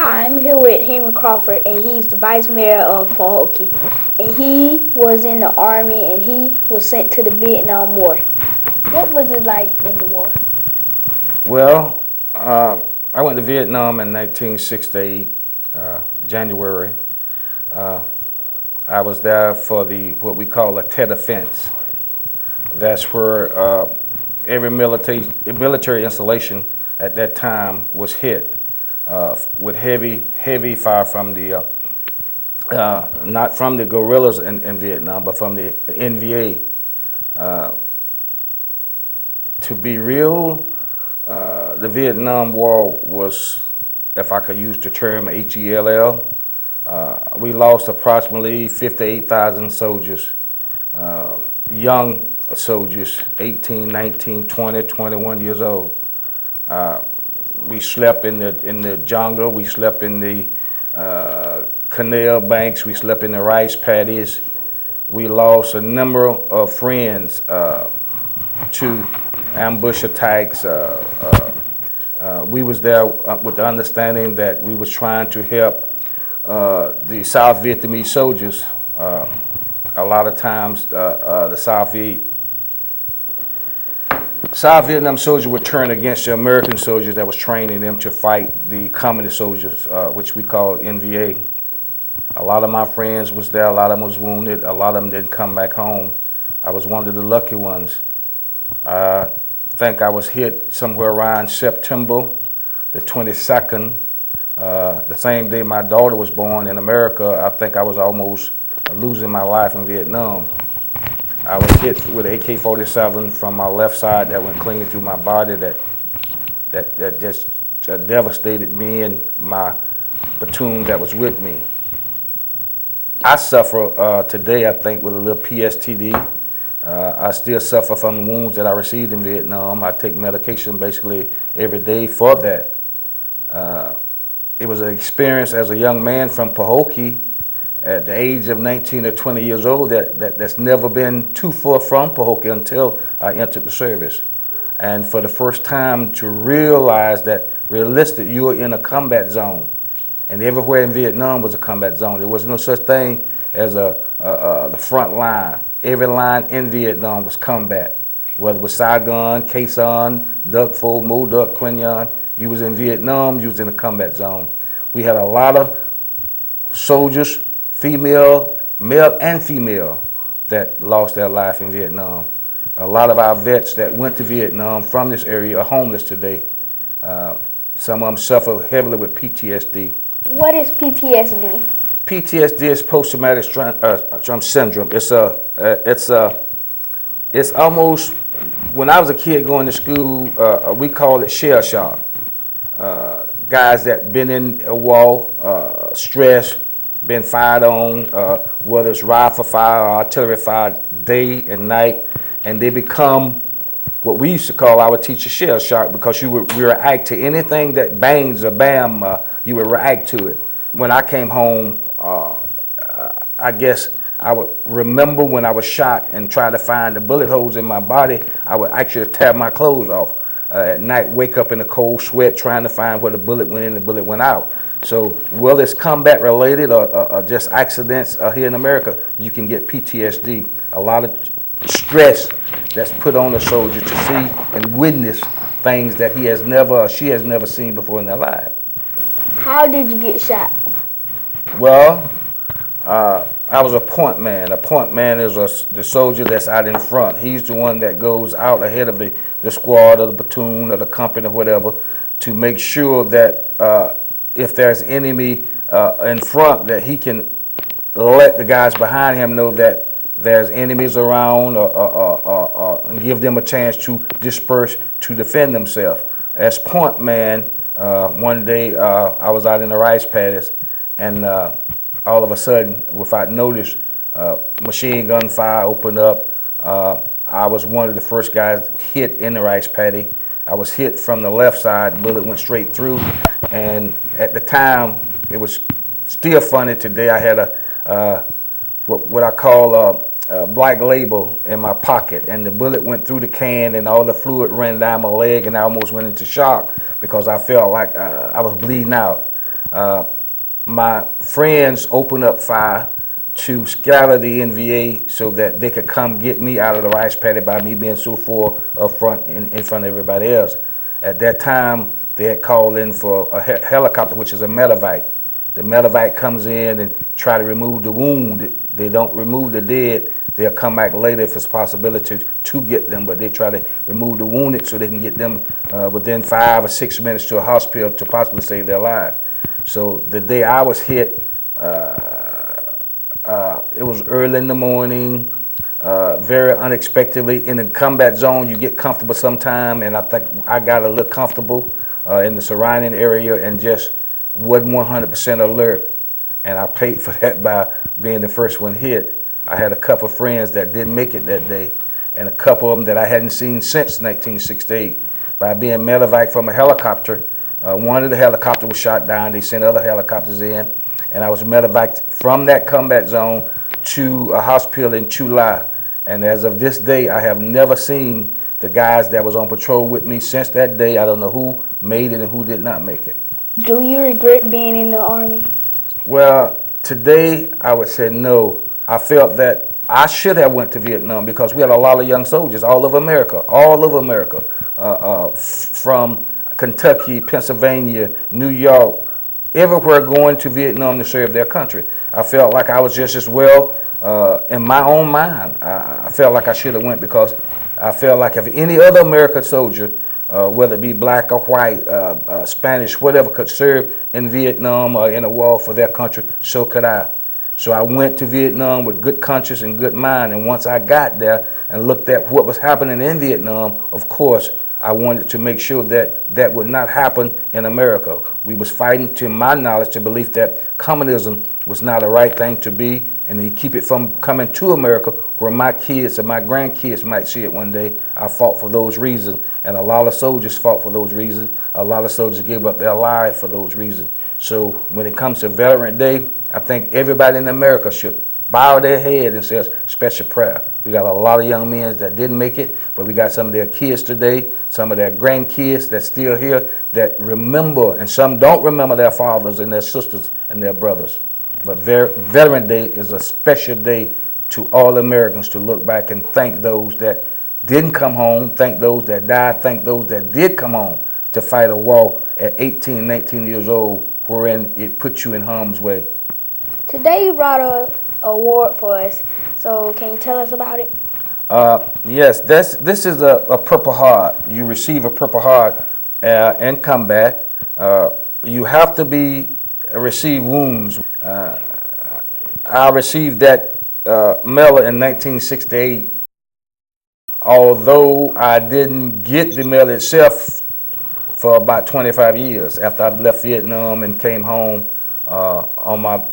Hi, I'm here with Henry Crawford, and he's the vice mayor of Pahokee. And he was in the Army, and he was sent to the Vietnam War. What was it like in the war? Well, I went to Vietnam in 1968, January. I was there for what we call a Tet Offense. That's where every military installation at that time was hit with heavy fire from the, not from the guerrillas in Vietnam, but from the NVA. To be real, the Vietnam War was, if I could use the term HELL, we lost approximately 58,000 soldiers, young soldiers, 18, 19, 20, 21 years old. We slept in the jungle, we slept in the canal banks, we slept in the rice paddies. We lost a number of friends to ambush attacks. We was there with the understanding that we was trying to help the South Vietnamese soldiers. A lot of times the South Vietnam soldiers would turn against the American soldiers that was training them to fight the communist soldiers, which we call NVA. A lot of my friends was there, a lot of them was wounded, a lot of them didn't come back home. I was one of the lucky ones. I think I was hit somewhere around September the 22nd, the same day my daughter was born in America. I think I was almost losing my life in Vietnam. I was hit with an AK-47 from my left side that went clean through my body that just devastated me and my platoon that was with me. I suffer today, I think, with a little PSTD. I still suffer from the wounds that I received in Vietnam. I take medication basically every day for that. It was an experience as a young man from Pahokee at the age of 19 or 20 years old that's never been too far from Pahokee until I entered the service. And for the first time to realize that realistic, you were in a combat zone. And everywhere in Vietnam was a combat zone. There was no such thing as the front line. Every line in Vietnam was combat. Whether it was Saigon, Khe Sanh, Duc Pho, Mo Duc, Quinh Nhân, you was in Vietnam, you was in the combat zone. We had a lot of soldiers, female, male and female, that lost their life in Vietnam. A lot of our vets that went to Vietnam from this area are homeless today. Some of them suffer heavily with PTSD. What is PTSD? PTSD is post-traumatic stress syndrome. It's almost, when I was a kid going to school, we called it shell shock. Guys that been in a war, stress, been fired on, whether it's rifle fire or artillery fire, day and night, and they become what we used to call our teacher shell shock, because you would react to anything that bangs or bam, you would react to it. When I came home, I guess I would remember when I was shot and try to find the bullet holes in my body. I would actually tear my clothes off at night, wake up in a cold sweat trying to find where the bullet went in and the bullet went out. So whether it's combat related or just accidents here in America, you can get PTSD. A lot of stress that's put on a soldier to see and witness things that he has never or she has never seen before in their life. How did you get shot? Well, I was a point man. A point man is the soldier that's out in front. He's the one that goes out ahead of the squad or the platoon or the company or whatever to make sure that if there's enemy in front, that he can let the guys behind him know that there's enemies around and give them a chance to disperse to defend themselves. As point man, one day I was out in the rice paddies, and all of a sudden, without notice, machine gun fire opened up. I was one of the first guys hit in the rice paddy. I was hit from the left side, the bullet went straight through, and at the time, it was still funny today. I had what I call a black label in my pocket, and the bullet went through the can and all the fluid ran down my leg, and I almost went into shock because I felt like I was bleeding out. my friends opened up fire to scatter the NVA so that they could come get me out of the rice paddy by me being so far up front in front of everybody else. At that time, they had called in for a helicopter, which is a medevac. The medevac comes in and try to remove the wound. They don't remove the dead. They'll come back later if it's a possibility to get them, but they try to remove the wounded so they can get them within 5 or 6 minutes to a hospital to possibly save their life. So the day I was hit, it was early in the morning, very unexpectedly. In the combat zone, you get comfortable sometime, and I think I got a little comfortable in the surrounding area and just wasn't 100% alert. And I paid for that by being the first one hit. I had a couple of friends that didn't make it that day, and a couple of them that I hadn't seen since 1968. By being medevac from a helicopter, one of the helicopters was shot down. They sent other helicopters in, and I was medevac from that combat zone to a hospital in Chula. And as of this day, I have never seen the guys that was on patrol with me since that day. I don't know who made it and who did not make it. Do you regret being in the Army? Well, today I would say no. I felt that I should have went to Vietnam because we had a lot of young soldiers all over America, from Kentucky, Pennsylvania, New York, everywhere going to Vietnam to serve their country. I felt like I was just as well in my own mind. I felt like I should have went because I felt like if any other American soldier, whether it be black or white, Spanish, whatever, could serve in Vietnam or in a war for their country, so could I. So I went to Vietnam with good conscience and good mind, and once I got there and looked at what was happening in Vietnam, of course, I wanted to make sure that that would not happen in America. We was fighting, to my knowledge, to believe that communism was not a right thing to be, and to keep it from coming to America where my kids and my grandkids might see it one day. I fought for those reasons, and a lot of soldiers fought for those reasons. A lot of soldiers gave up their lives for those reasons. So when it comes to Veteran Day, I think everybody in America should bow their head and say a special prayer. We got a lot of young men that didn't make it, but we got some of their kids today, some of their grandkids that's still here that remember, and some don't remember their fathers and their sisters and their brothers. But Veteran Day is a special day to all Americans to look back and thank those that didn't come home, thank those that died, thank those that did come home to fight a war at 18, 19 years old, wherein it put you in harm's way. Today you brought a award for us, so can you tell us about it? Yes, this is a Purple Heart. You receive a Purple Heart in combat. You have to receive wounds. I received that medal in 1968. Although I didn't get the medal itself for about 25 years after I left Vietnam and came home. On my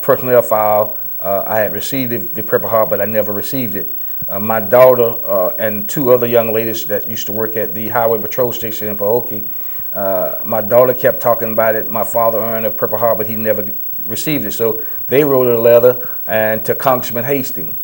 personnel file, I had received the Purple Heart, but I never received it. My daughter and two other young ladies that used to work at the Highway Patrol Station in Pahokee, my daughter kept talking about it. My father earned a Purple Heart, but he never received it. So they wrote a letter to Congressman Hastings.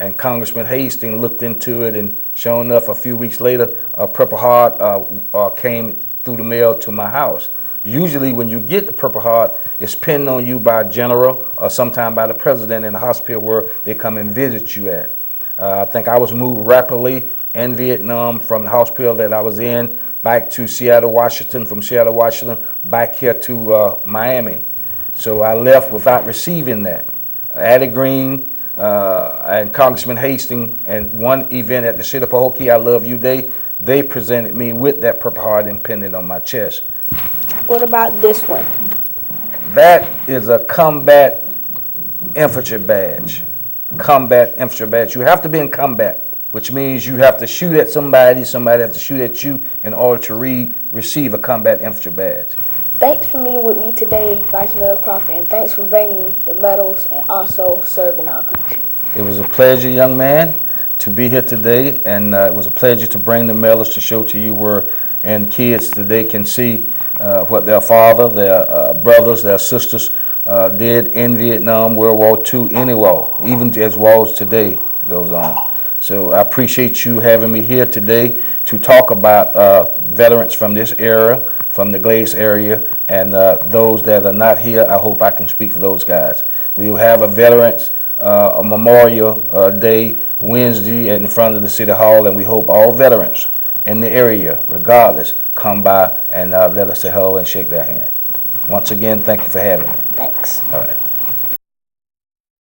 And Congressman Hastings looked into it, and sure enough, a few weeks later, a Purple Heart came through the mail to my house. Usually when you get the Purple Heart, it's pinned on you by a general or sometime by the president in the hospital where they come and visit you at. I think I was moved rapidly in Vietnam from the hospital that I was in back to Seattle, Washington, from Seattle, Washington, back here to Miami. So I left without receiving that. Addie Green and Congressman Hastings, and one event at the City of Pahokee, I Love You Day, they presented me with that Purple Heart and pinned it on my chest. What about this one? That is a combat infantry badge. Combat infantry badge. You have to be in combat, which means you have to shoot at somebody, somebody has to shoot at you in order to receive a combat infantry badge. Thanks for meeting with me today, Vice Mayor Crawford, and thanks for bringing the medals and also serving our country. It was a pleasure, young man, to be here today, and it was a pleasure to bring the medals to show to you where, and kids today can see what their father, their brothers, their sisters did in Vietnam, World War II, any war, even as wars today goes on. So I appreciate you having me here today to talk about veterans from this era, from the Glace area, and those that are not here, I hope I can speak for those guys. We will have a Veterans Memorial Day Wednesday in front of the City Hall, and we hope all veterans in the area, regardless, come by and let us say hello and shake their hand. Once again, thank you for having me. Thanks. All right.